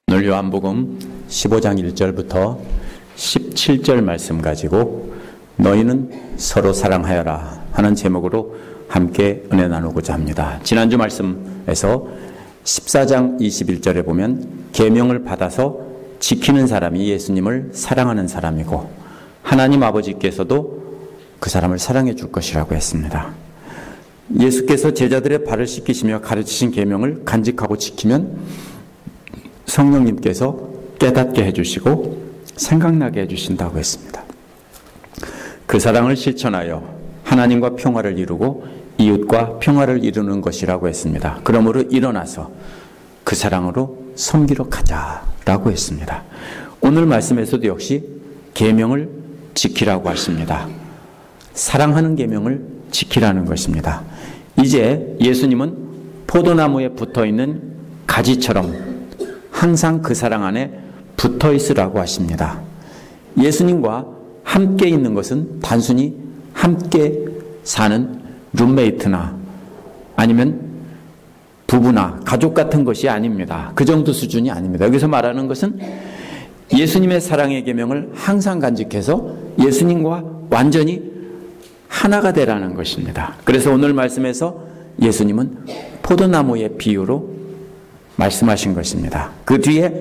오늘 요한복음 15장 1절부터 17절 말씀 가지고 너희는 서로 사랑하여라 하는 제목으로 함께 은혜 나누고자 합니다. 지난주 말씀에서 14장 21절에 보면 계명을 받아서 지키는 사람이 예수님을 사랑하는 사람이고 하나님 아버지께서도 그 사람을 사랑해 줄 것이라고 했습니다. 예수께서 제자들의 발을 씻기시며 가르치신 계명을 간직하고 지키면 성령님께서 깨닫게 해주시고 생각나게 해주신다고 했습니다. 그 사랑을 실천하여 하나님과 평화를 이루고 이웃과 평화를 이루는 것이라고 했습니다. 그러므로 일어나서 그 사랑으로 섬기러 가자라고 했습니다. 오늘 말씀에서도 역시 계명을 지키라고 하십니다. 사랑하는 계명을 지키라는 것입니다. 이제 예수님은 포도나무에 붙어있는 가지처럼 항상 그 사랑 안에 붙어 있으라고 하십니다. 예수님과 함께 있는 것은 단순히 함께 사는 룸메이트나 아니면 부부나 가족 같은 것이 아닙니다. 그 정도 수준이 아닙니다. 여기서 말하는 것은 예수님의 사랑의 계명을 항상 간직해서 예수님과 완전히 하나가 되라는 것입니다. 그래서 오늘 말씀에서 예수님은 포도나무의 비유로 말씀하신 것입니다. 그 뒤에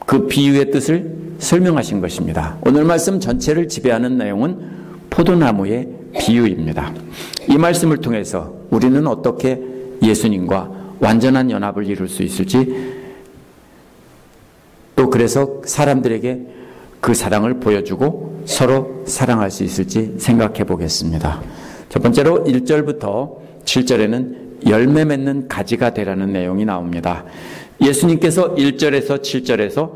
그 비유의 뜻을 설명하신 것입니다. 오늘 말씀 전체를 지배하는 내용은 포도나무의 비유입니다. 이 말씀을 통해서 우리는 어떻게 예수님과 완전한 연합을 이룰 수 있을지, 또 그래서 사람들에게 그 사랑을 보여주고 서로 사랑할 수 있을지 생각해 보겠습니다. 첫 번째로 1절부터 7절에는 열매 맺는 가지가 되라는 내용이 나옵니다. 예수님께서 1절에서 7절에서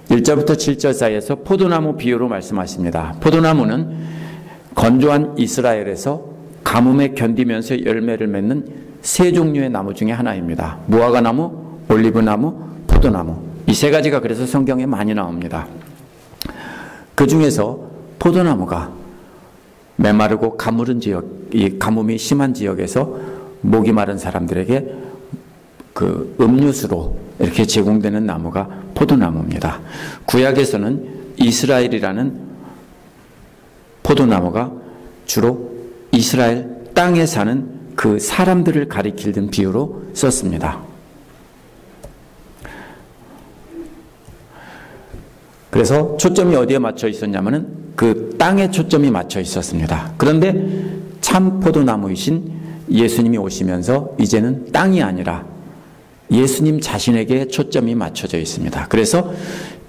1절부터 7절 사이에서 포도나무 비유로 말씀하십니다. 포도나무는 건조한 이스라엘에서 가뭄에 견디면서 열매를 맺는 세 종류의 나무 중에 하나입니다. 무화과나무, 올리브나무, 포도나무. 이 세 가지가 그래서 성경에 많이 나옵니다. 그 중에서 포도나무가 메마르고 가물은 지역, 이 가뭄이 심한 지역에서 목이 마른 사람들에게 그 음료수로 이렇게 제공되는 나무가 포도나무입니다. 구약에서는 이스라엘이라는 포도나무가 주로 이스라엘 땅에 사는 그 사람들을 가리키는 비유로 썼습니다. 그래서 초점이 어디에 맞춰 있었냐면은 그 땅에 초점이 맞춰 있었습니다. 그런데 참 포도나무이신 예수님이 오시면서 이제는 땅이 아니라 예수님 자신에게 초점이 맞춰져 있습니다. 그래서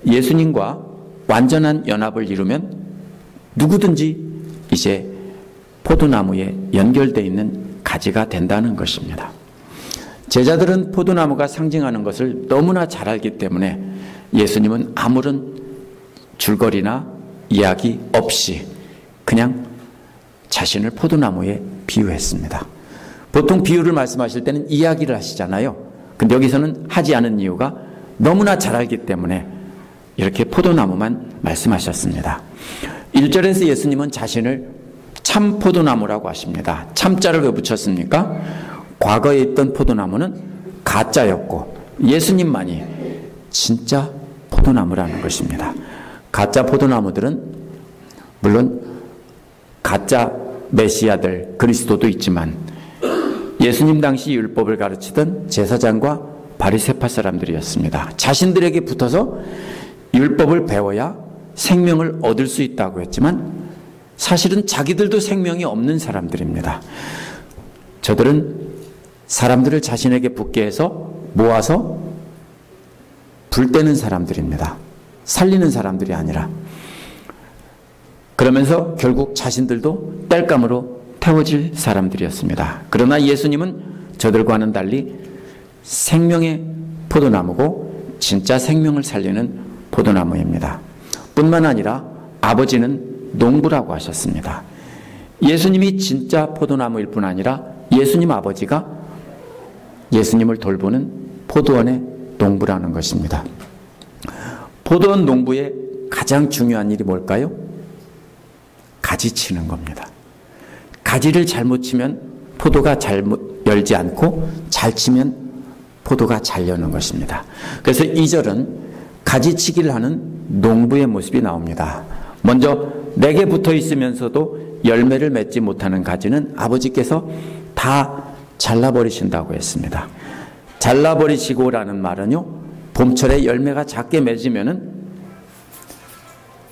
예수님과 완전한 연합을 이루면 누구든지 이제 포도나무에 연결되어 있는 가지가 된다는 것입니다. 제자들은 포도나무가 상징하는 것을 너무나 잘 알기 때문에 예수님은 아무런 줄거리나 이야기 없이 그냥 자신을 포도나무에 비유했습니다. 보통 비유를 말씀하실 때는 이야기를 하시잖아요. 근데 여기서는 하지 않은 이유가 너무나 잘 알기 때문에 이렇게 포도나무만 말씀하셨습니다. 1절에서 예수님은 자신을 참 포도나무라고 하십니다. 참자를 왜 붙였습니까? 과거에 있던 포도나무는 가짜였고 예수님만이 진짜 포도나무라는 것입니다. 가짜 포도나무들은 물론 가짜 메시아들 그리스도도 있지만 예수님 당시 율법을 가르치던 제사장과 바리새파 사람들이었습니다. 자신들에게 붙어서 율법을 배워야 생명을 얻을 수 있다고 했지만 사실은 자기들도 생명이 없는 사람들입니다. 저들은 사람들을 자신에게 붙게 해서 모아서 불 때는 사람들입니다. 살리는 사람들이 아니라. 그러면서 결국 자신들도 땔감으로 태워질 사람들이었습니다. 그러나 예수님은 저들과는 달리 생명의 포도나무고 진짜 생명을 살리는 포도나무입니다. 뿐만 아니라 아버지는 농부라고 하셨습니다. 예수님이 진짜 포도나무일 뿐 아니라 예수님 아버지가 예수님을 돌보는 포도원의 농부라는 것입니다. 포도원 농부의 가장 중요한 일이 뭘까요? 가지 치는 겁니다. 가지를 잘못 치면 포도가 잘못 열지 않고 잘 치면 포도가 잘 여는 것입니다. 그래서 2절은 가지치기를 하는 농부의 모습이 나옵니다. 먼저 내게 붙어 있으면서도 열매를 맺지 못하는 가지는 아버지께서 다 잘라버리신다고 했습니다. 잘라버리시고라는 말은요, 봄철에 열매가 작게 맺으면은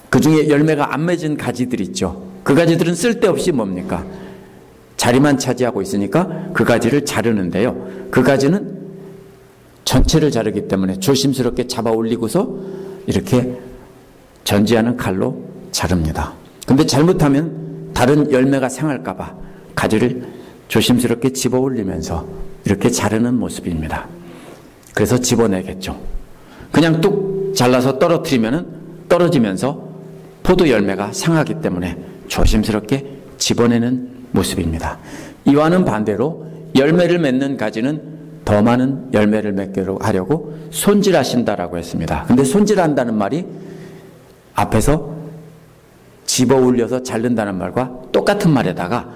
그 중에 열매가 안 맺은 가지들 있죠. 그 가지들은 쓸데없이 뭡니까? 자리만 차지하고 있으니까 그 가지를 자르는데요. 그 가지는 전체를 자르기 때문에 조심스럽게 잡아 올리고서 이렇게 전지하는 칼로 자릅니다. 근데 잘못하면 다른 열매가 상할까봐 가지를 조심스럽게 집어 올리면서 이렇게 자르는 모습입니다. 그래서 집어내겠죠. 그냥 뚝 잘라서 떨어뜨리면 떨어지면서 포도 열매가 상하기 때문에 조심스럽게 집어내는 모습입니다. 이와는 반대로 열매를 맺는 가지는 더 많은 열매를 맺게 하려고 손질하신다라고 했습니다. 근데 손질한다는 말이 앞에서 집어 올려서 자른다는 말과 똑같은 말에다가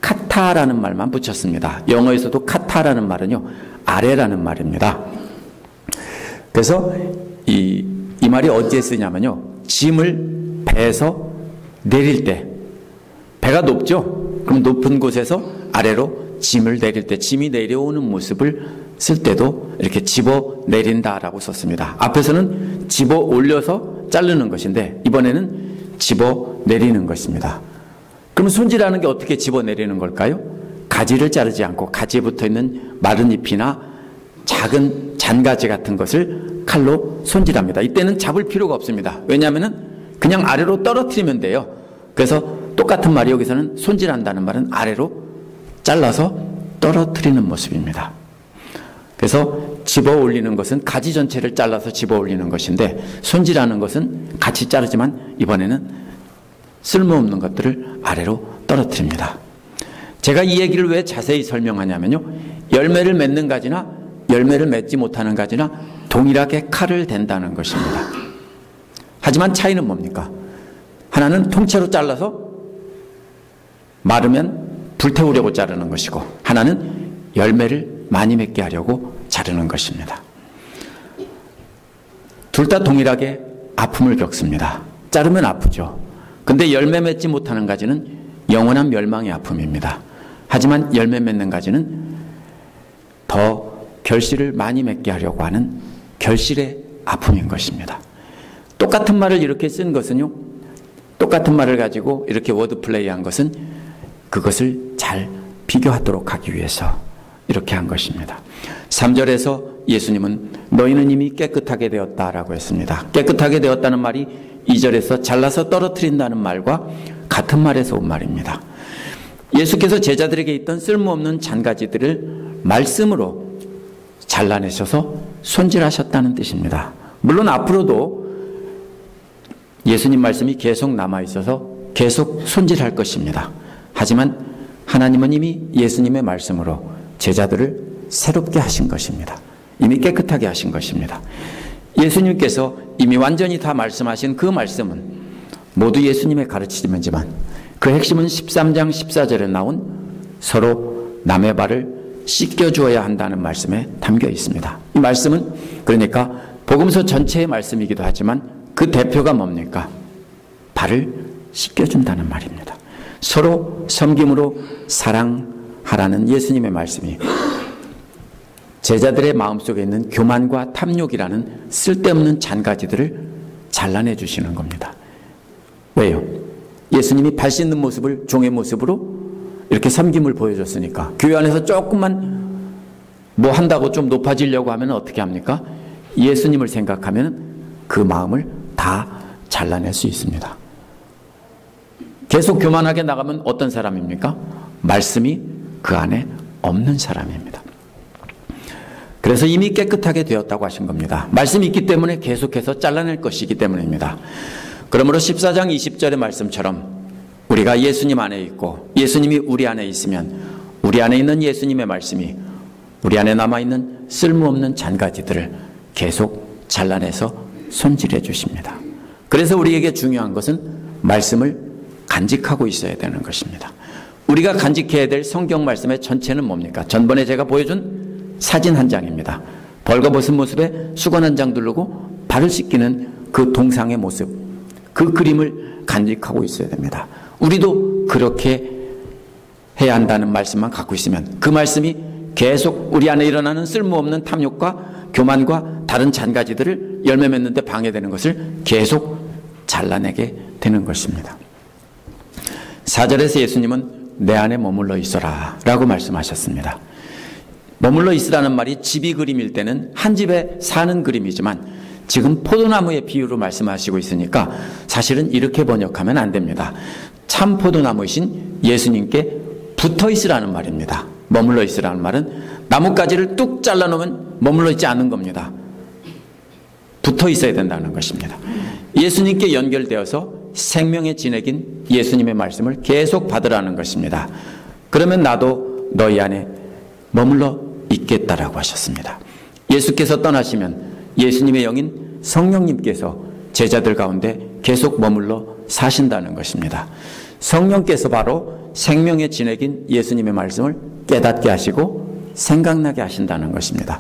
카타라는 말만 붙였습니다. 영어에서도 카타라는 말은요, 아래라는 말입니다. 그래서 이 말이 어디에 쓰냐면요, 짐을 배에서 내릴 때, 배가 높죠? 그럼 높은 곳에서 아래로 짐을 내릴 때, 짐이 내려오는 모습을 쓸 때도 이렇게 집어 내린다라고 썼습니다. 앞에서는 집어 올려서 자르는 것인데 이번에는 집어 내리는 것입니다. 그럼 손질하는 게 어떻게 집어 내리는 걸까요? 가지를 자르지 않고 가지에 붙어 있는 마른 잎이나 작은 잔가지 같은 것을 칼로 손질합니다. 이때는 잡을 필요가 없습니다. 왜냐하면 그냥 아래로 떨어뜨리면 돼요. 그래서 똑같은 말이 여기서는 손질한다는 말은 아래로 잘라서 떨어뜨리는 모습입니다. 그래서 집어 올리는 것은 가지 전체를 잘라서 집어 올리는 것인데, 손질하는 것은 같이 자르지만 이번에는 쓸모없는 것들을 아래로 떨어뜨립니다. 제가 이 얘기를 왜 자세히 설명하냐면요, 열매를 맺는 가지나 열매를 맺지 못하는 가지나 동일하게 칼을 댄다는 것입니다. 하지만 차이는 뭡니까? 하나는 통째로 잘라서 마르면 불태우려고 자르는 것이고, 하나는 열매를 많이 맺게 하려고 자르는 것입니다. 둘 다 동일하게 아픔을 겪습니다. 자르면 아프죠. 근데 열매 맺지 못하는 가지는 영원한 멸망의 아픔입니다. 하지만 열매 맺는 가지는 더 결실을 많이 맺게 하려고 하는 결실의 아픔인 것입니다. 똑같은 말을 이렇게 쓴 것은요, 똑같은 말을 가지고 이렇게 워드플레이한 것은 그것을 잘 비교하도록 하기 위해서 이렇게 한 것입니다. 3절에서 예수님은 너희는 이미 깨끗하게 되었다라고 했습니다. 깨끗하게 되었다는 말이 2절에서 잘라서 떨어뜨린다는 말과 같은 말에서 온 말입니다. 예수께서 제자들에게 있던 쓸모없는 잔가지들을 말씀으로 잘라내셔서 손질하셨다는 뜻입니다. 물론 앞으로도 예수님 말씀이 계속 남아있어서 계속 손질할 것입니다. 하지만 하나님은 이미 예수님의 말씀으로 제자들을 새롭게 하신 것입니다. 이미 깨끗하게 하신 것입니다. 예수님께서 이미 완전히 다 말씀하신 그 말씀은 모두 예수님의 가르침이지만 그 핵심은 13장 14절에 나온 서로 남의 발을 씻겨주어야 한다는 말씀에 담겨 있습니다. 이 말씀은 그러니까 복음서 전체의 말씀이기도 하지만 그 대표가 뭡니까? 발을 씻겨준다는 말입니다. 서로 섬김으로 사랑하라는 예수님의 말씀이 제자들의 마음속에 있는 교만과 탐욕이라는 쓸데없는 잔가지들을 잘라내 주시는 겁니다. 왜요? 예수님이 발 씻는 모습을 종의 모습으로 이렇게 섬김을 보여줬으니까. 교회 안에서 조금만 뭐 한다고 좀 높아지려고 하면 어떻게 합니까? 예수님을 생각하면 그 마음을 다 잘라낼 수 있습니다. 계속 교만하게 나가면 어떤 사람입니까? 말씀이 그 안에 없는 사람입니다. 그래서 이미 깨끗하게 되었다고 하신 겁니다. 말씀이 있기 때문에 계속해서 잘라낼 것이기 때문입니다. 그러므로 14장 20절의 말씀처럼 우리가 예수님 안에 있고 예수님이 우리 안에 있으면 우리 안에 있는 예수님의 말씀이 우리 안에 남아있는 쓸모없는 잔가지들을 계속 잘라내서 손질해 주십니다. 그래서 우리에게 중요한 것은 말씀을 간직하고 있어야 되는 것입니다. 우리가 간직해야 될 성경 말씀의 전체는 뭡니까? 전번에 제가 보여준 사진 한 장입니다. 벌거벗은 모습에 수건 한 장 두르고 발을 씻기는 그 동상의 모습, 그 그림을 간직하고 있어야 됩니다. 우리도 그렇게 해야 한다는 말씀만 갖고 있으면 그 말씀이 계속 우리 안에 일어나는 쓸모없는 탐욕과 교만과 다른 잔가지들을 열매 맺는 데 방해되는 것을 계속 잘라내게 되는 것입니다. 4절에서 예수님은 내 안에 머물러 있어라 라고 말씀하셨습니다. 머물러 있으라는 말이 집이 그림일 때는 한 집에 사는 그림이지만 지금 포도나무의 비유로 말씀하시고 있으니까 사실은 이렇게 번역하면 안 됩니다. 참 포도나무이신 예수님께 붙어 있으라는 말입니다. 머물러 있으라는 말은 나뭇가지를 뚝 잘라놓으면 머물러 있지 않는 겁니다. 붙어 있어야 된다는 것입니다. 예수님께 연결되어서 생명의 진액인 예수님의 말씀을 계속 받으라는 것입니다. 그러면 나도 너희 안에 머물러 있겠다라고 하셨습니다. 예수께서 떠나시면 예수님의 영인 성령님께서 제자들 가운데 계속 머물러 사신다는 것입니다. 성령께서 바로 생명의 진액인 예수님의 말씀을 깨닫게 하시고 생각나게 하신다는 것입니다.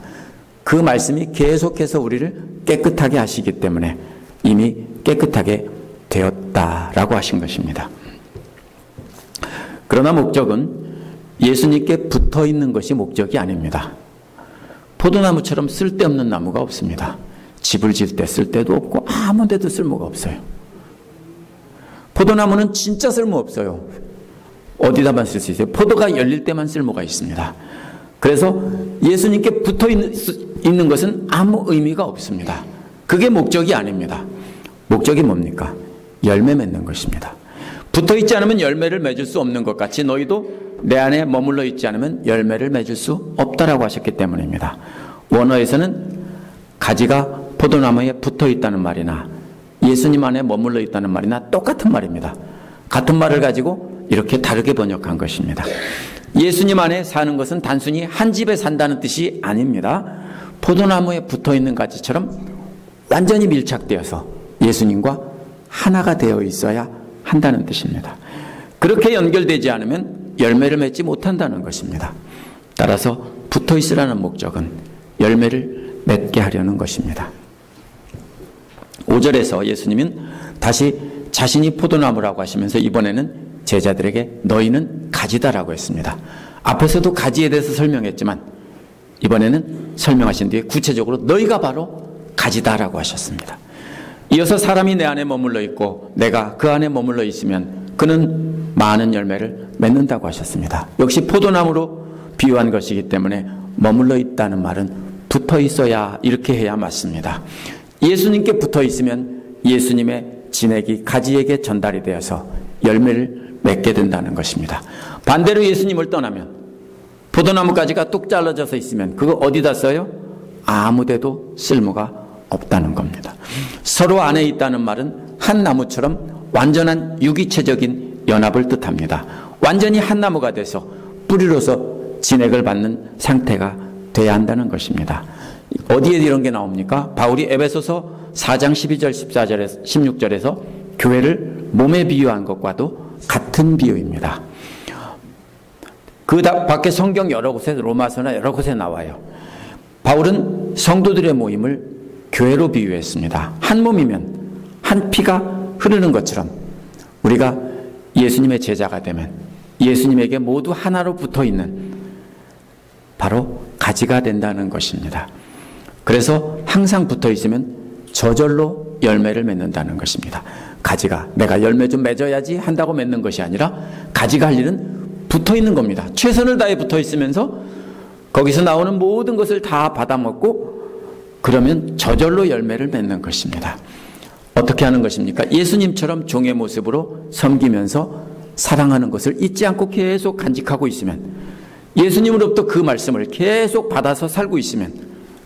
그 말씀이 계속해서 우리를 깨끗하게 하시기 때문에 이미 깨끗하게 되었다라고 하신 것입니다. 그러나 목적은 예수님께 붙어 있는 것이 목적이 아닙니다. 포도나무처럼 쓸데없는 나무가 없습니다. 집을 지을 때 쓸데도 없고 아무 데도 쓸모가 없어요. 포도나무는 진짜 쓸모없어요. 어디다만 쓸 수 있어요? 포도가 열릴 때만 쓸모가 있습니다. 그래서 예수님께 붙어 있는 것은 아무 의미가 없습니다. 그게 목적이 아닙니다. 목적이 뭡니까? 열매 맺는 것입니다. 붙어 있지 않으면 열매를 맺을 수 없는 것 같이 너희도 내 안에 머물러 있지 않으면 열매를 맺을 수 없다라고 하셨기 때문입니다. 원어에서는 가지가 포도나무에 붙어 있다는 말이나 예수님 안에 머물러 있다는 말이나 똑같은 말입니다. 같은 말을 가지고 이렇게 다르게 번역한 것입니다. 예수님 안에 사는 것은 단순히 한 집에 산다는 뜻이 아닙니다. 포도나무에 붙어 있는 가지처럼 완전히 밀착되어서 예수님과 하나가 되어 있어야 한다는 뜻입니다. 그렇게 연결되지 않으면 열매를 맺지 못한다는 것입니다. 따라서 붙어 있으라는 목적은 열매를 맺게 하려는 것입니다. 5절에서 예수님은 다시 자신이 포도나무라고 하시면서 이번에는 제자들에게 너희는 가지다라고 했습니다. 앞에서도 가지에 대해서 설명했지만 이번에는 설명하신 뒤에 구체적으로 너희가 바로 가지다라고 하셨습니다. 이어서 사람이 내 안에 머물러 있고 내가 그 안에 머물러 있으면 그는 많은 열매를 맺는다고 하셨습니다. 역시 포도나무로 비유한 것이기 때문에 머물러 있다는 말은 붙어 있어야 이렇게 해야 맞습니다. 예수님께 붙어 있으면 예수님의 진액이 가지에게 전달이 되어서 열매를 맺게 된다는 것입니다. 반대로 예수님을 떠나면 포도나무 가지가 뚝 잘라져서 있으면 그거 어디다 써요? 아무 데도 쓸모가 없다는 겁니다. 서로 안에 있다는 말은 한 나무처럼 완전한 유기체적인 연합을 뜻합니다. 완전히 한 나무가 돼서 뿌리로서 진액을 받는 상태가 돼야 한다는 것입니다. 어디에 이런 게 나옵니까? 바울이 에베소서 4장 12절 14절에서 16절에서 교회를 몸에 비유한 것과도 같은 비유입니다. 그 밖에 성경 여러 곳에 로마서나 여러 곳에 나와요. 바울은 성도들의 모임을 교회로 비유했습니다. 한 몸이면 한 피가 흐르는 것처럼 우리가 예수님의 제자가 되면 예수님에게 모두 하나로 붙어 있는 바로 가지가 된다는 것입니다. 그래서 항상 붙어 있으면 저절로 열매를 맺는다는 것입니다. 가지가 내가 열매 좀 맺어야지 한다고 맺는 것이 아니라 가지가 할 일은 붙어 있는 겁니다. 최선을 다해 붙어 있으면서 거기서 나오는 모든 것을 다 받아먹고 그러면 저절로 열매를 맺는 것입니다. 어떻게 하는 것입니까? 예수님처럼 종의 모습으로 섬기면서 사랑하는 것을 잊지 않고 계속 간직하고 있으면 예수님으로부터 그 말씀을 계속 받아서 살고 있으면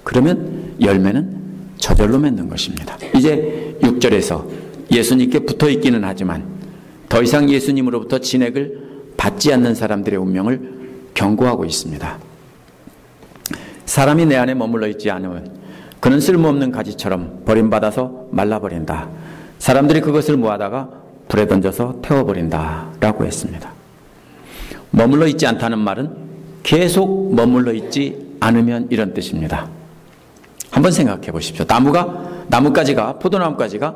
그러면 열매는 저절로 맺는 것입니다. 이제 6절에서 예수님께 붙어 있기는 하지만 더 이상 예수님으로부터 진액을 받지 않는 사람들의 운명을 경고하고 있습니다. 사람이 내 안에 머물러 있지 않으면 그는 쓸모없는 가지처럼 버림받아서 말라버린다. 사람들이 그것을 모아다가 불에 던져서 태워버린다 라고 했습니다. 머물러 있지 않다는 말은 계속 머물러 있지 않으면 이런 뜻입니다. 한번 생각해 보십시오. 나무가 나뭇가지가, 포도나무가지가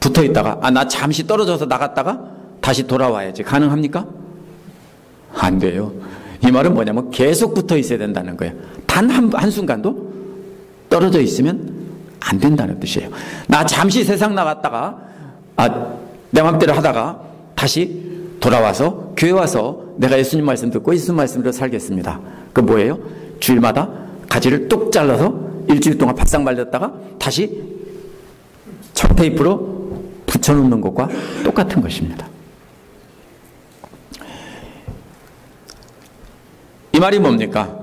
붙어 있다가 나 잠시 떨어져서 나갔다가 다시 돌아와야지. 가능합니까? 안 돼요. 이 말은 뭐냐면 계속 붙어 있어야 된다는 거예요. 단 한순간도 떨어져 있으면 안 된다는 뜻이에요. 나 잠시 세상 나갔다가 내 맘대로 하다가 다시 돌아와서 교회 와서 내가 예수님 말씀 듣고 예수님 말씀대로 살겠습니다. 그 뭐예요? 주일마다 가지를 뚝 잘라서 일주일 동안 바싹 말렸다가 다시 청테이프로 붙여놓는 것과 똑같은 것입니다. 이 말이 뭡니까?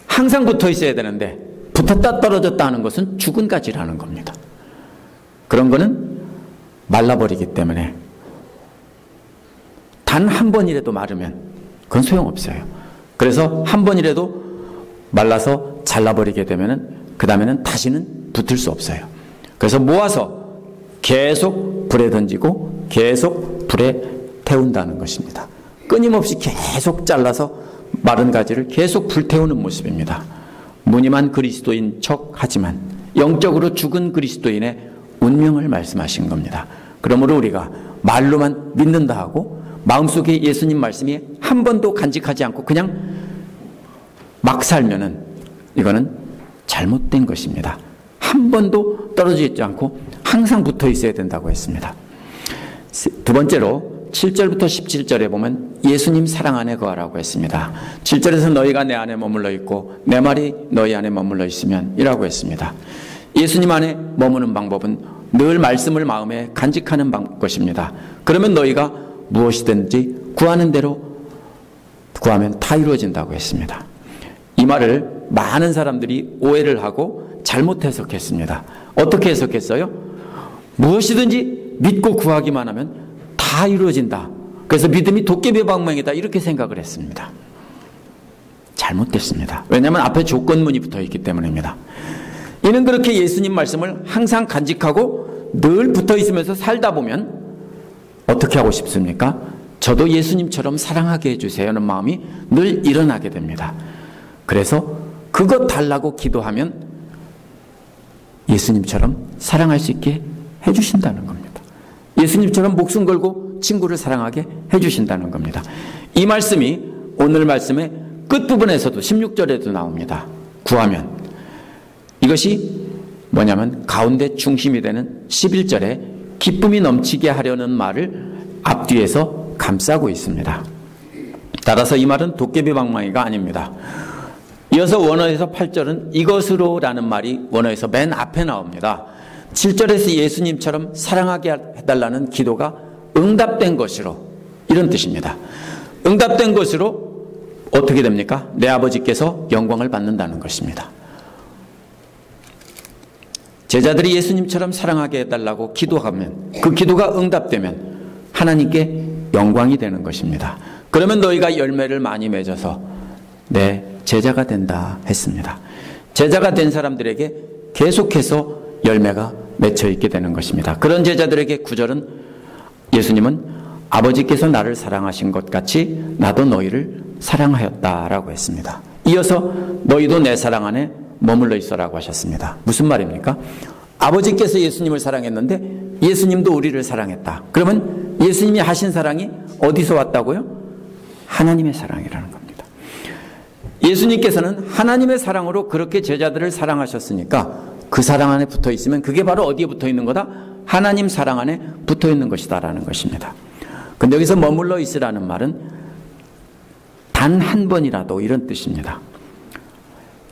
항상 붙어 있어야 되는데 붙었다 떨어졌다 하는 것은 죽은 가지라는 겁니다. 그런 거는 말라버리기 때문에 단 한 번이라도 마르면 그건 소용없어요. 그래서 한 번이라도 말라서 잘라버리게 되면은 그 다음에는 다시는 붙을 수 없어요. 그래서 모아서 계속 불에 던지고 계속 불에 태운다는 것입니다. 끊임없이 계속 잘라서 마른 가지를 계속 불태우는 모습입니다. 무늬만 그리스도인 척 하지만 영적으로 죽은 그리스도인의 운명을 말씀하신 겁니다. 그러므로 우리가 말로만 믿는다 하고 마음속에 예수님 말씀이 한 번도 간직하지 않고 그냥 막 살면은 이거는 잘못된 것입니다. 한 번도 떨어져 있지 않고 항상 붙어 있어야 된다고 했습니다. 두 번째로 7절부터 17절에 보면 예수님 사랑 안에 거하라고 했습니다. 7절에서 너희가 내 안에 머물러 있고 내 말이 너희 안에 머물러 있으면 이라고 했습니다. 예수님 안에 머무는 방법은 늘 말씀을 마음에 간직하는 것입니다. 그러면 너희가 무엇이든지 구하는 대로 구하면 다 이루어진다고 했습니다. 이 말을 많은 사람들이 오해를 하고 잘못 해석했습니다. 어떻게 해석했어요? 무엇이든지 믿고 구하기만 하면 다 이루어진다. 그래서 믿음이 도깨비 방망이다 이렇게 생각을 했습니다. 잘못됐습니다. 왜냐하면 앞에 조건문이 붙어 있기 때문입니다. 이는 그렇게 예수님 말씀을 항상 간직하고 늘 붙어 있으면서 살다 보면 어떻게 하고 싶습니까? 저도 예수님처럼 사랑하게 해주세요 하는 마음이 늘 일어나게 됩니다. 그래서 그것 달라고 기도하면 예수님처럼 사랑할 수 있게 해주신다는 겁니다. 예수님처럼 목숨 걸고 친구를 사랑하게 해주신다는 겁니다. 이 말씀이 오늘 말씀의 끝부분에서도 16절에도 나옵니다. 구하면. 이것이 뭐냐면 가운데 중심이 되는 11절에 기쁨이 넘치게 하려는 말을 앞뒤에서 감싸고 있습니다. 따라서 이 말은 도깨비 방망이가 아닙니다. 이어서 원어에서 8절은 이것으로 라는 말이 원어에서 맨 앞에 나옵니다. 7절에서 예수님처럼 사랑하게 해달라는 기도가 응답된 것으로 이런 뜻입니다. 응답된 것으로 어떻게 됩니까? 내 아버지께서 영광을 받는다는 것입니다. 제자들이 예수님처럼 사랑하게 해달라고 기도하면 그 기도가 응답되면 하나님께 영광이 되는 것입니다. 그러면 너희가 열매를 많이 맺어서 내 제자가 된다 했습니다. 제자가 된 사람들에게 계속해서 열매가 맺혀 있게 되는 것입니다. 그런 제자들에게 9절은 예수님은 아버지께서 나를 사랑하신 것 같이 나도 너희를 사랑하였다라고 했습니다. 이어서 너희도 내 사랑 안에 머물러 있어라고 하셨습니다. 무슨 말입니까? 아버지께서 예수님을 사랑했는데 예수님도 우리를 사랑했다. 그러면 예수님이 하신 사랑이 어디서 왔다고요? 하나님의 사랑이라는 겁니다. 예수님께서는 하나님의 사랑으로 그렇게 제자들을 사랑하셨으니까 그 사랑 안에 붙어 있으면 그게 바로 어디에 붙어 있는 거다? 하나님 사랑 안에 붙어 있는 것이다라는 것입니다. 근데 여기서 머물러 있으라는 말은 단 한 번이라도 이런 뜻입니다.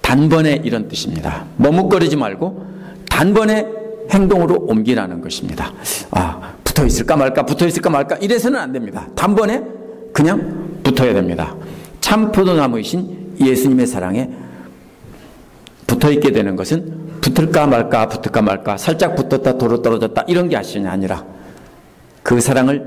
단번에 이런 뜻입니다. 머뭇거리지 말고 단번에 행동으로 옮기라는 것입니다. 붙어 있을까 말까 붙어 있을까 말까 이래서는 안 됩니다. 단번에 그냥 붙어야 됩니다. 참 포도나무이신 예수님의 사랑에 붙어 있게 되는 것은 붙을까 말까 붙을까 말까 살짝 붙었다 도로 떨어졌다 이런 게 아니라 그 사랑을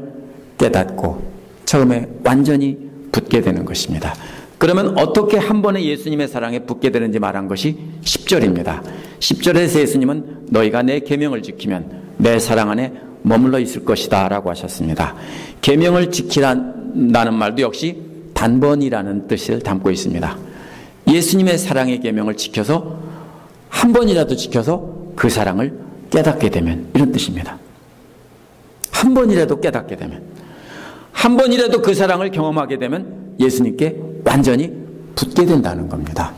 깨닫고 처음에 완전히 붙게 되는 것입니다. 그러면 어떻게 한 번에 예수님의 사랑에 붙게 되는지 말한 것이 10절입니다. 10절에서 예수님은 너희가 내 계명을 지키면 내 사랑 안에 머물러 있을 것이다 라고 하셨습니다. 계명을 지키라는 말도 역시 단번이라는 뜻을 담고 있습니다. 예수님의 사랑의 계명을 지켜서 한 번이라도 지켜서 그 사랑을 깨닫게 되면, 이런 뜻입니다. 한 번이라도 깨닫게 되면, 한 번이라도 그 사랑을 경험하게 되면 예수님께 완전히 붙게 된다는 겁니다.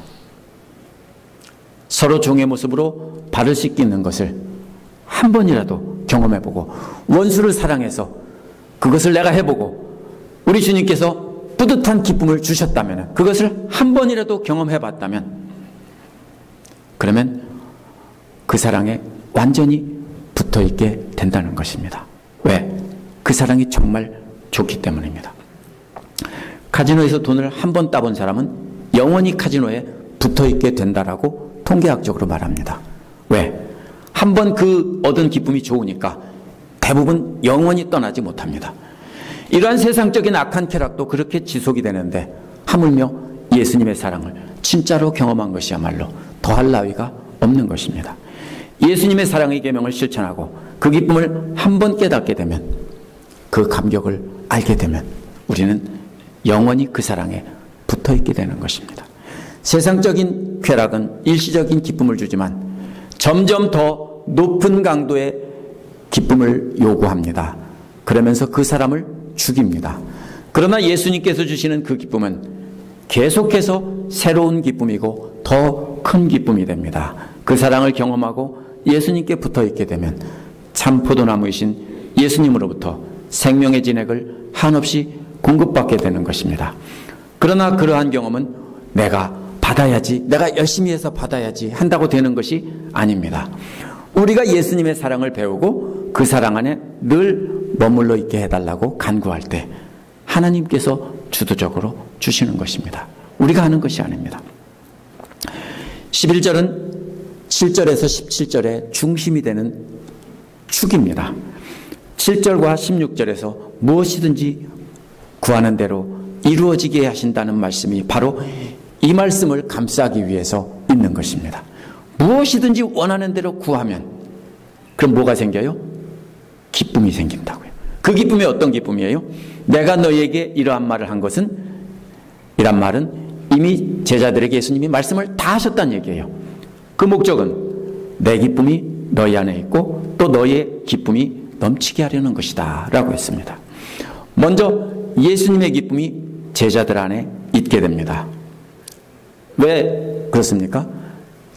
서로 종의 모습으로 발을 씻기는 것을 한 번이라도 경험해보고, 원수를 사랑해서 그것을 내가 해보고 우리 주님께서 뿌듯한 기쁨을 주셨다면, 그것을 한 번이라도 경험해봤다면, 그러면 그 사랑에 완전히 붙어있게 된다는 것입니다. 왜? 그 사랑이 정말 좋기 때문입니다. 카지노에서 돈을 한 번 따본 사람은 영원히 카지노에 붙어있게 된다라고 통계학적으로 말합니다. 왜? 한 번 그 얻은 기쁨이 좋으니까 대부분 영원히 떠나지 못합니다. 이러한 세상적인 악한 쾌락도 그렇게 지속이 되는데, 하물며 예수님의 사랑을 진짜로 경험한 것이야말로 더할 나위가 없는 것입니다. 예수님의 사랑의 계명을 실천하고 그 기쁨을 한 번 깨닫게 되면, 그 감격을 알게 되면 우리는 영원히 그 사랑에 붙어있게 되는 것입니다. 세상적인 쾌락은 일시적인 기쁨을 주지만 점점 더 높은 강도의 기쁨을 요구합니다. 그러면서 그 사람을 죽입니다. 그러나 예수님께서 주시는 그 기쁨은 계속해서 새로운 기쁨이고 더 큰 기쁨이 됩니다. 그 사랑을 경험하고 예수님께 붙어있게 되면 참 포도나무이신 예수님으로부터 생명의 진액을 한없이 공급받게 되는 것입니다. 그러나 그러한 경험은 내가 받아야지, 내가 열심히 해서 받아야지 한다고 되는 것이 아닙니다. 우리가 예수님의 사랑을 배우고 그 사랑 안에 늘 머물러 있게 해달라고 간구할 때 하나님께서 주도적으로 주시는 것입니다. 우리가 하는 것이 아닙니다. 11절은 7절에서 17절의 중심이 되는 축입니다. 7절과 16절에서 무엇이든지 구하는 대로 이루어지게 하신다는 말씀이 바로 이 말씀을 감싸기 위해서 있는 것입니다. 무엇이든지 원하는 대로 구하면 그럼 뭐가 생겨요? 기쁨이 생긴다고요. 그 기쁨이 어떤 기쁨이에요? 내가 너희에게 이러한 말을 한 것은, 이란 말은 이미 제자들에게 예수님이 말씀을 다 하셨다는 얘기예요. 그 목적은 내 기쁨이 너희 안에 있고 또 너희의 기쁨이 넘치게 하려는 것이다 라고 했습니다. 먼저 예수님의 기쁨이 제자들 안에 있게 됩니다. 왜 그렇습니까?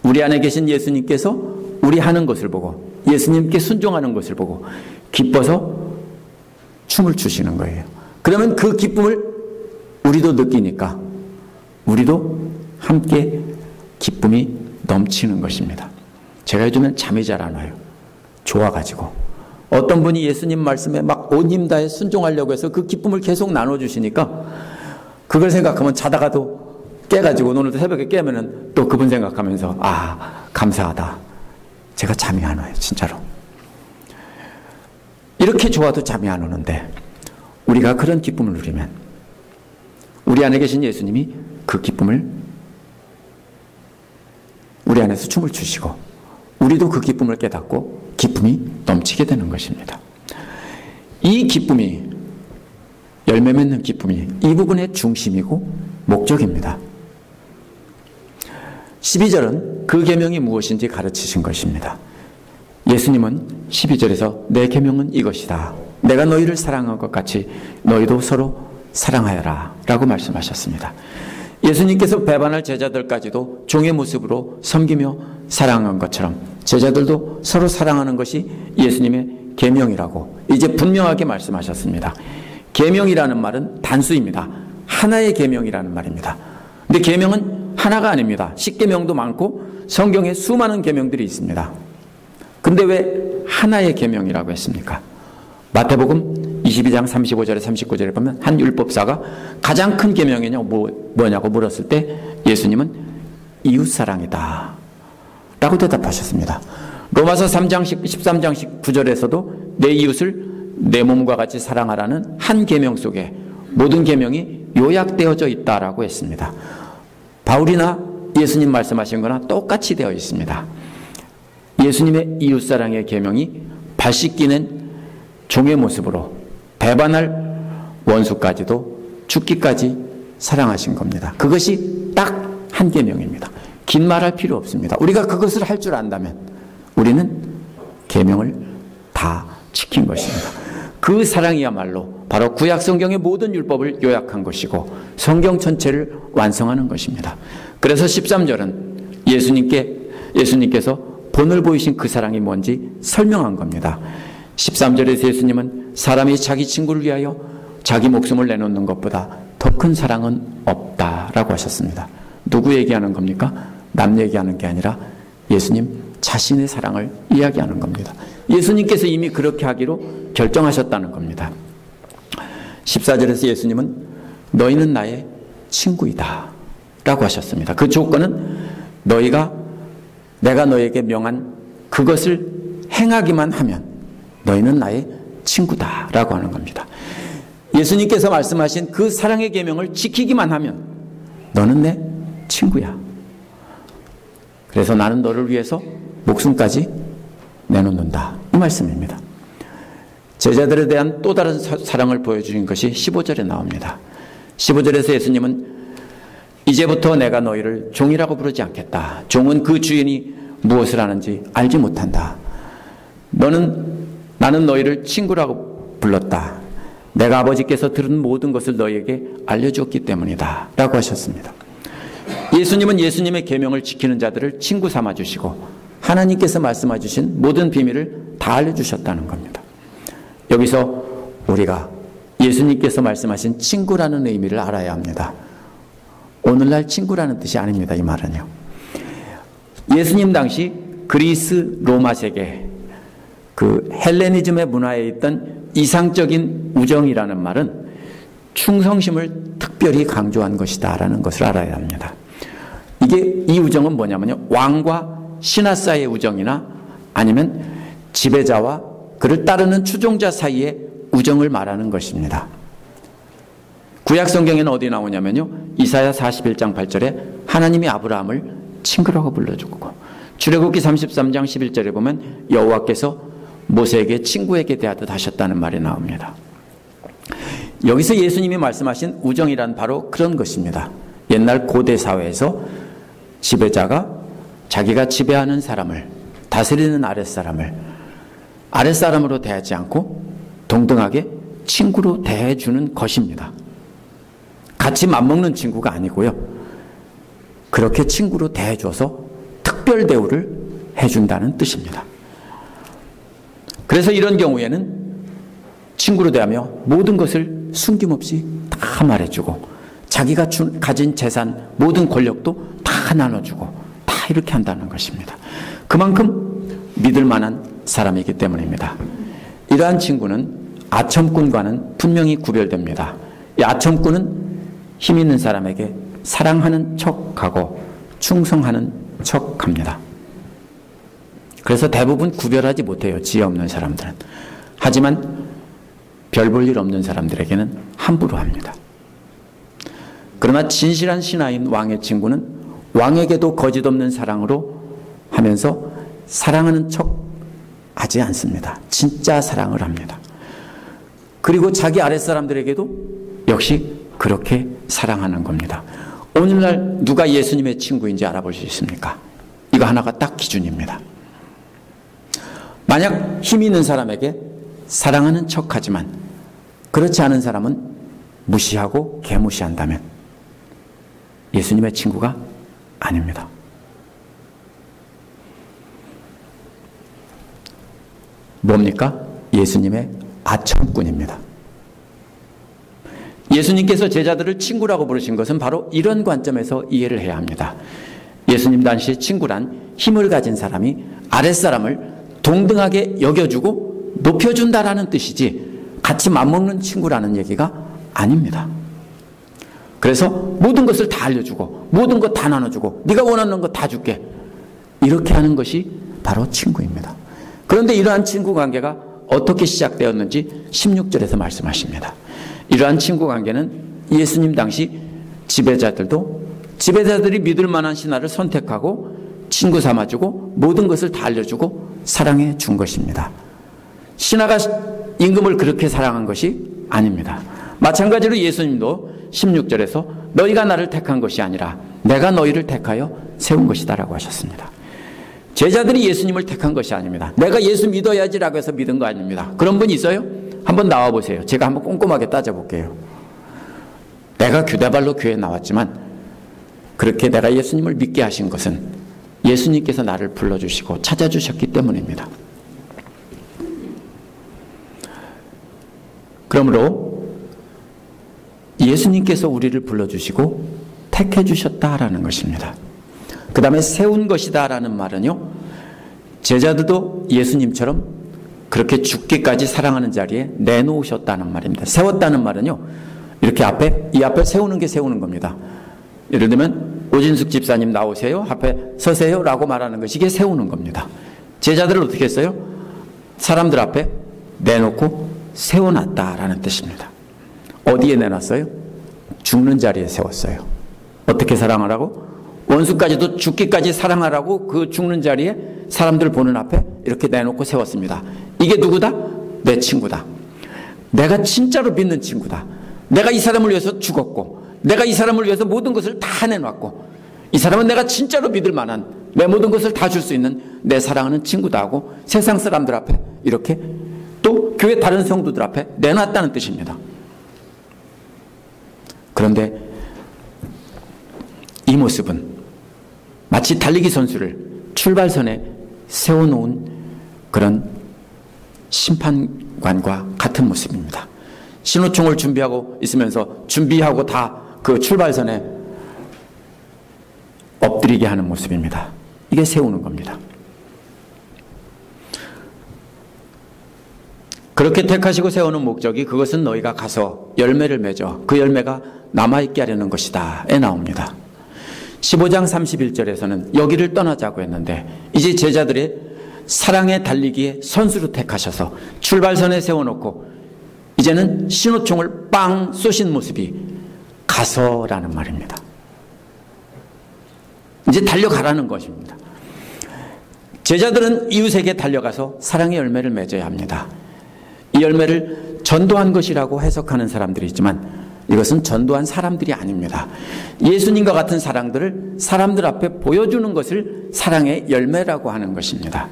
우리 안에 계신 예수님께서 우리 하는 것을 보고 예수님께 순종하는 것을 보고 기뻐서 춤을 추시는 거예요. 그러면 그 기쁨을 우리도 느끼니까 우리도 함께 기쁨이 넘치는 것입니다. 제가 요즘엔 잠이 잘 안 와요. 좋아가지고. 어떤 분이 예수님 말씀에 막 온 힘 다해 순종하려고 해서 그 기쁨을 계속 나눠주시니까 그걸 생각하면 자다가도 깨가지고 오늘도 새벽에 깨면은 또 그분 생각하면서 아, 감사하다. 제가 잠이 안 와요. 진짜로. 이렇게 좋아도 잠이 안 오는데 우리가 그런 기쁨을 누리면 우리 안에 계신 예수님이 그 기쁨을 우리 안에서 춤을 추시고 우리도 그 기쁨을 깨닫고 기쁨이 넘치게 되는 것입니다. 이 기쁨이, 열매 맺는 기쁨이 이 부분의 중심이고 목적입니다. 12절은 그 계명이 무엇인지 가르치신 것입니다. 예수님은 12절에서 내 계명은 이것이다. 내가 너희를 사랑한 것 같이 너희도 서로 사랑하여라 라고 말씀하셨습니다. 예수님께서 배반할 제자들까지도 종의 모습으로 섬기며 사랑한 것처럼 제자들도 서로 사랑하는 것이 예수님의 계명이라고 이제 분명하게 말씀하셨습니다. 계명이라는 말은 단수입니다. 하나의 계명이라는 말입니다. 근데 계명은 하나가 아닙니다. 십계명도 많고 성경에 수많은 계명들이 있습니다. 근데 왜 하나의 계명이라고 했습니까? 마태복음 22장 35절에 39절에 보면 한 율법사가 가장 큰 계명이냐 뭐냐고 물었을 때 예수님은 이웃사랑이다 라고 대답하셨습니다. 로마서 3장씩 13장씩 9절에서도 내 이웃을 내 몸과 같이 사랑하라는 한 계명 속에 모든 계명이 요약되어져 있다라고 했습니다. 바울이나 예수님 말씀하신 거나 똑같이 되어 있습니다. 예수님의 이웃사랑의 계명이 발 씻기는 종의 모습으로 배반할 원수까지도 죽기까지 사랑하신 겁니다. 그것이 딱 한 계명입니다. 긴 말할 필요 없습니다. 우리가 그것을 할 줄 안다면 우리는 계명을 다 지킨 것입니다. 그 사랑이야말로 바로 구약 성경의 모든 율법을 요약한 것이고 성경 전체를 완성하는 것입니다. 그래서 13절은 예수님께서 본을 보이신 그 사랑이 뭔지 설명한 겁니다. 13절에서 예수님은 사람이 자기 친구를 위하여 자기 목숨을 내놓는 것보다 더 큰 사랑은 없다라고 하셨습니다. 누구 얘기하는 겁니까? 남 얘기하는 게 아니라 예수님 자신의 사랑을 이야기하는 겁니다. 예수님께서 이미 그렇게 하기로 결정하셨다는 겁니다. 14절에서 예수님은 너희는 나의 친구이다 라고 하셨습니다. 그 조건은 내가 너에게 명한 그것을 행하기만 하면 너희는 나의 친구다 라고 하는 겁니다. 예수님께서 말씀하신 그 사랑의 계명을 지키기만 하면 너는 내 친구야. 그래서 나는 너를 위해서 목숨까지 내놓는다. 이 말씀입니다. 제자들에 대한 또 다른 사랑을 보여주신 것이 15절에 나옵니다. 15절에서 예수님은 이제부터 내가 너희를 종이라고 부르지 않겠다. 종은 그 주인이 무엇을 하는지 알지 못한다. 나는 너희를 친구라고 불렀다. 내가 아버지께서 들은 모든 것을 너희에게 알려주었기 때문이다 라고 하셨습니다. 예수님은 예수님의 계명을 지키는 자들을 친구 삼아주시고 하나님께서 말씀해 주신 모든 비밀을 다 알려주셨다는 겁니다. 여기서 우리가 예수님께서 말씀하신 친구라는 의미를 알아야 합니다. 오늘날 친구라는 뜻이 아닙니다. 이 말은요. 예수님 당시 그리스 로마 세계 그 헬레니즘의 문화에 있던 이상적인 우정이라는 말은 충성심을 특별히 강조한 것이다 라는 것을 알아야 합니다. 이 우정은 뭐냐면요, 왕과 신하 사이의 우정이나 아니면 지배자와 그를 따르는 추종자 사이의 우정을 말하는 것입니다. 구약 성경에는 어디 나오냐면요, 이사야 41장 8절에 하나님이 아브라함을 친구라고 불러주고, 출애굽기 33장 11절에 보면 여호와께서 모세에게 친구에게 대하듯 하셨다는 말이 나옵니다. 여기서 예수님이 말씀하신 우정이란 바로 그런 것입니다. 옛날 고대 사회에서 지배자가 자기가 지배하는 사람을, 다스리는 아랫사람으로 대하지 않고 동등하게 친구로 대해주는 것입니다. 같이 맘먹는 친구가 아니고요, 그렇게 친구로 대해줘서 특별 대우를 해준다는 뜻입니다. 그래서 이런 경우에는 친구로 대하며 모든 것을 숨김없이 다 말해주고 자기가 가진 재산, 모든 권력도 다 나눠주고 다 이렇게 한다는 것입니다. 그만큼 믿을 만한 사람이기 때문입니다. 이러한 친구는 아첨꾼과는 분명히 구별됩니다. 이 아첨꾼은 힘 있는 사람에게 사랑하는 척하고 충성하는 척합니다. 그래서 대부분 구별하지 못해요, 지혜 없는 사람들은. 하지만 별 볼 일 없는 사람들에게는 함부로 합니다. 그러나 진실한 신하인 왕의 친구는 왕에게도 거짓 없는 사랑으로 하면서 사랑하는 척 하지 않습니다. 진짜 사랑을 합니다. 그리고 자기 아랫사람들에게도 역시 그렇게 사랑하는 겁니다. 오늘날 누가 예수님의 친구인지 알아볼 수 있습니까? 이거 하나가 딱 기준입니다. 만약 힘 있는 사람에게 사랑하는 척하지만 그렇지 않은 사람은 무시하고 개무시한다면 예수님의 친구가 아닙니다. 뭡니까? 예수님의 아첨꾼입니다. 예수님께서 제자들을 친구라고 부르신 것은 바로 이런 관점에서 이해를 해야 합니다. 예수님 당시 친구란 힘을 가진 사람이 아랫사람을 동등하게 여겨주고 높여준다라는 뜻이지 같이 맞먹는 친구라는 얘기가 아닙니다. 그래서 모든 것을 다 알려주고 모든 것 다 나눠주고 네가 원하는 거 다 줄게, 이렇게 하는 것이 바로 친구입니다. 그런데 이러한 친구 관계가 어떻게 시작되었는지 16절에서 말씀하십니다. 이러한 친구 관계는 예수님 당시 지배자들이 믿을 만한 신하를 선택하고 친구 삼아주고 모든 것을 다 알려주고 사랑해 준 것입니다. 신하가 임금을 그렇게 사랑한 것이 아닙니다. 마찬가지로 예수님도 16절에서 너희가 나를 택한 것이 아니라 내가 너희를 택하여 세운 것이다 라고 하셨습니다. 제자들이 예수님을 택한 것이 아닙니다. 내가 예수 믿어야지라고 해서 믿은 거 아닙니다. 그런 분 있어요? 한번 나와보세요. 제가 한번 꼼꼼하게 따져볼게요. 내가 규대발로 교회에 나왔지만 그렇게 내가 예수님을 믿게 하신 것은 예수님께서 나를 불러주시고 찾아주셨기 때문입니다. 그러므로 예수님께서 우리를 불러주시고 택해 주셨다라는 것입니다. 그 다음에 세운 것이다 라는 말은요, 제자들도 예수님처럼 그렇게 죽기까지 사랑하는 자리에 내놓으셨다는 말입니다. 세웠다는 말은요, 이렇게 이 앞에 세우는 게 세우는 겁니다. 예를 들면 오진숙 집사님 나오세요, 앞에 서세요 라고 말하는 것이 이게 세우는 겁니다. 제자들을 어떻게 했어요? 사람들 앞에 내놓고 세워놨다라는 뜻입니다. 어디에 내놨어요? 죽는 자리에 세웠어요. 어떻게 사랑하라고? 원수까지도 죽기까지 사랑하라고 그 죽는 자리에 사람들 보는 앞에 이렇게 내놓고 세웠습니다. 이게 누구다? 내 친구다. 내가 진짜로 믿는 친구다. 내가 이 사람을 위해서 죽었고, 내가 이 사람을 위해서 모든 것을 다 내놨고, 이 사람은 내가 진짜로 믿을 만한 내 모든 것을 다 줄 수 있는 내 사랑하는 친구다 하고 세상 사람들 앞에 이렇게 또 교회 다른 성도들 앞에 내놨다는 뜻입니다. 그런데 이 모습은 마치 달리기 선수를 출발선에 세워놓은 그런 심판관과 같은 모습입니다. 신호총을 준비하고 있으면서 준비하고 다 그 출발선에 엎드리게 하는 모습입니다. 이게 세우는 겁니다. 그렇게 택하시고 세우는 목적이 그것은 너희가 가서 열매를 맺어 그 열매가 남아있게 하려는 것이다 에 나옵니다. 15장 31절에서는 여기를 떠나자고 했는데 이제 제자들의 사랑에 달리기에 선수로 택하셔서 출발선에 세워놓고 이제는 신호총을 빵 쏘신 모습이 가서라는 말입니다. 이제 달려가라는 것입니다. 제자들은 이웃에게 달려가서 사랑의 열매를 맺어야 합니다. 이 열매를 전도한 것이라고 해석하는 사람들이 있지만 이것은 전도한 사람들이 아닙니다. 예수님과 같은 사랑들을 사람들 앞에 보여주는 것을 사랑의 열매라고 하는 것입니다.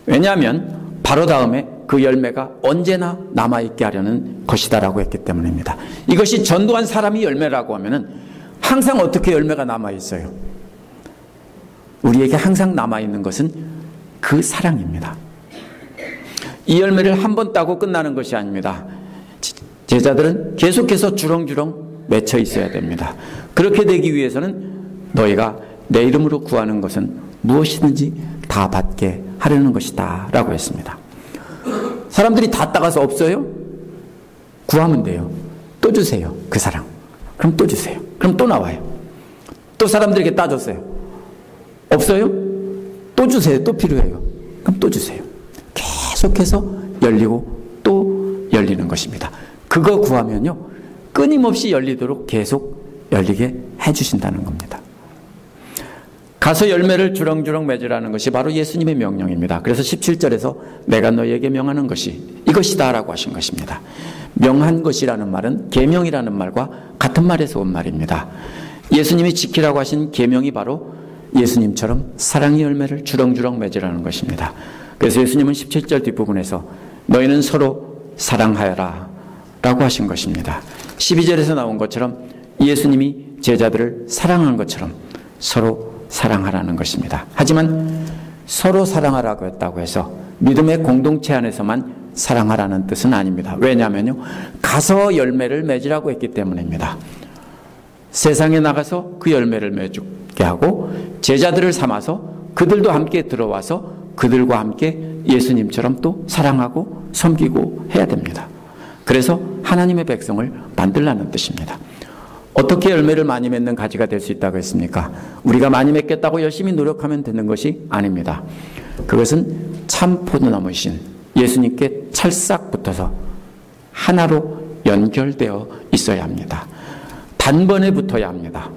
왜냐하면 바로 다음에 그 열매가 언제나 남아있게 하려는 것이다라고 했기 때문입니다. 이것이 전도한 사람이 열매라고 하면은 항상 어떻게 열매가 남아있어요? 우리에게 항상 남아있는 것은 그 사랑입니다. 이 열매를 한 번 따고 끝나는 것이 아닙니다. 제자들은 계속해서 주렁주렁 맺혀 있어야 됩니다. 그렇게 되기 위해서는 너희가 내 이름으로 구하는 것은 무엇이든지 다 받게 하려는 것이다 라고 했습니다. 사람들이 다 따가서 없어요? 구하면 돼요. 또 주세요. 그 사랑. 그럼 또 주세요. 그럼 또 나와요. 또 사람들에게 따줬어요. 없어요? 또 주세요. 또 필요해요. 그럼 또 주세요. 계속해서 열리고 또 열리는 것입니다. 그거 구하면요, 끊임없이 열리도록 계속 열리게 해주신다는 겁니다. 가서 열매를 주렁주렁 맺으라는 것이 바로 예수님의 명령입니다. 그래서 17절에서 내가 너희에게 명하는 것이 이것이다 라고 하신 것입니다. 명한 것이라는 말은 계명이라는 말과 같은 말에서 온 말입니다. 예수님이 지키라고 하신 계명이 바로 예수님처럼 사랑의 열매를 주렁주렁 맺으라는 것입니다. 그래서 예수님은 17절 뒷부분에서 너희는 서로 사랑하여라 라고 하신 것입니다. 12절에서 나온 것처럼 예수님이 제자들을 사랑한 것처럼 서로 사랑하라는 것입니다. 하지만 서로 사랑하라고 했다고 해서 믿음의 공동체 안에서만 사랑하라는 뜻은 아닙니다. 왜냐하면요, 가서 열매를 맺으라고 했기 때문입니다. 세상에 나가서 그 열매를 맺게 하고 제자들을 삼아서 그들도 함께 들어와서 그들과 함께 예수님처럼 또 사랑하고 섬기고 해야 됩니다. 그래서 하나님의 백성을 만들라는 뜻입니다. 어떻게 열매를 많이 맺는 가지가 될 수 있다고 했습니까? 우리가 많이 맺겠다고 열심히 노력하면 되는 것이 아닙니다. 그것은 참 포도나무이신 예수님께 찰싹 붙어서 하나로 연결되어 있어야 합니다. 단번에 붙어야 합니다.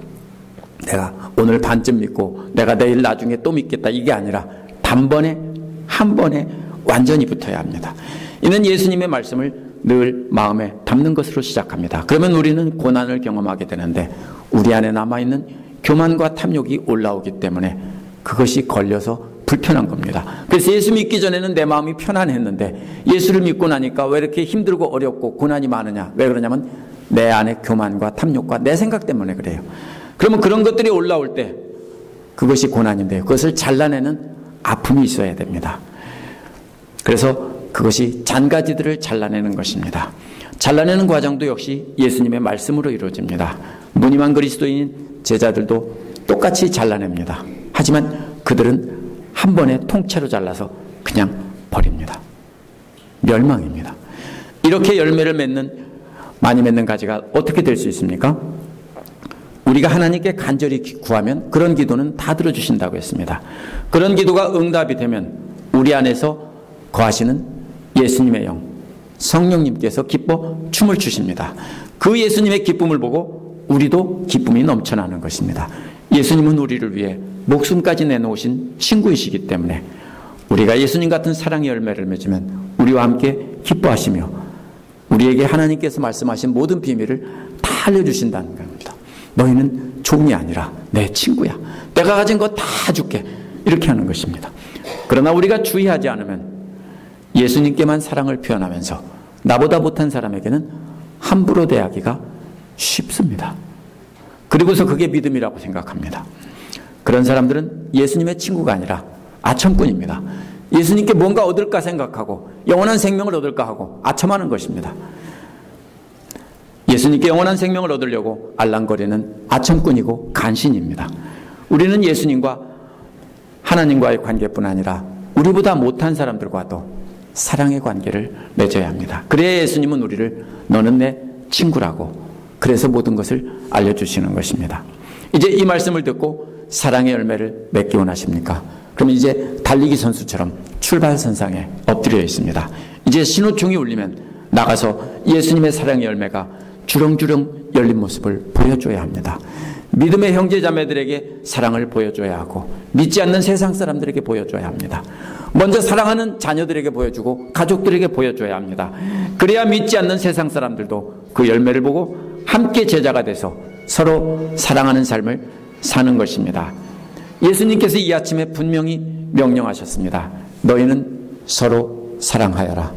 내가 오늘 반쯤 믿고 내가 내일 나중에 또 믿겠다 이게 아니라 단번에 한 번에 완전히 붙어야 합니다. 이는 예수님의 말씀을 늘 마음에 담는 것으로 시작합니다. 그러면 우리는 고난을 경험하게 되는데 우리 안에 남아있는 교만과 탐욕이 올라오기 때문에 그것이 걸려서 불편한 겁니다. 그래서 예수 믿기 전에는 내 마음이 편안했는데 예수를 믿고 나니까 왜 이렇게 힘들고 어렵고 고난이 많으냐? 왜 그러냐면 내 안에 교만과 탐욕과 내 생각 때문에 그래요. 그러면 그런 것들이 올라올 때 그것이 고난인데요. 그것을 잘라내는 아픔이 있어야 됩니다. 그래서 그것이 잔가지들을 잘라내는 것입니다. 잘라내는 과정도 역시 예수님의 말씀으로 이루어집니다. 무늬만 그리스도인인 제자들도 똑같이 잘라냅니다. 하지만 그들은 한 번에 통째로 잘라서 그냥 버립니다. 멸망입니다. 이렇게 열매를 많이 맺는 가지가 어떻게 될 수 있습니까? 우리가 하나님께 간절히 구하면 그런 기도는 다 들어주신다고 했습니다. 그런 기도가 응답이 되면 우리 안에서 거하시는 예수님의 영, 성령님께서 기뻐 춤을 추십니다. 그 예수님의 기쁨을 보고 우리도 기쁨이 넘쳐나는 것입니다. 예수님은 우리를 위해 목숨까지 내놓으신 친구이시기 때문에 우리가 예수님 같은 사랑의 열매를 맺으면 우리와 함께 기뻐하시며 우리에게 하나님께서 말씀하신 모든 비밀을 다 알려주신다는 겁니다. 너희는 종이 아니라 내 친구야. 내가 가진 거 다 줄게. 이렇게 하는 것입니다. 그러나 우리가 주의하지 않으면 예수님께만 사랑을 표현하면서 나보다 못한 사람에게는 함부로 대하기가 쉽습니다. 그리고서 그게 믿음이라고 생각합니다. 그런 사람들은 예수님의 친구가 아니라 아첨꾼입니다. 예수님께 뭔가 얻을까 생각하고 영원한 생명을 얻을까 하고 아첨하는 것입니다. 예수님께 영원한 생명을 얻으려고 알랑거리는 아첨꾼이고 간신입니다. 우리는 예수님과 하나님과의 관계뿐 아니라 우리보다 못한 사람들과도 사랑의 관계를 맺어야 합니다. 그래야 예수님은 우리를 너는 내 친구라고 그래서 모든 것을 알려주시는 것입니다. 이제 이 말씀을 듣고 사랑의 열매를 맺기 원하십니까? 그럼 이제 달리기 선수처럼 출발선상에 엎드려 있습니다. 이제 신호총이 울리면 나가서 예수님의 사랑의 열매가 주렁주렁 열린 모습을 보여줘야 합니다. 믿음의 형제 자매들에게 사랑을 보여줘야 하고 믿지 않는 세상 사람들에게 보여줘야 합니다. 먼저 사랑하는 자녀들에게 보여주고 가족들에게 보여줘야 합니다. 그래야 믿지 않는 세상 사람들도 그 열매를 보고 함께 제자가 돼서 서로 사랑하는 삶을 사는 것입니다. 예수님께서 이 아침에 분명히 명령하셨습니다. 너희는 서로 사랑하여라.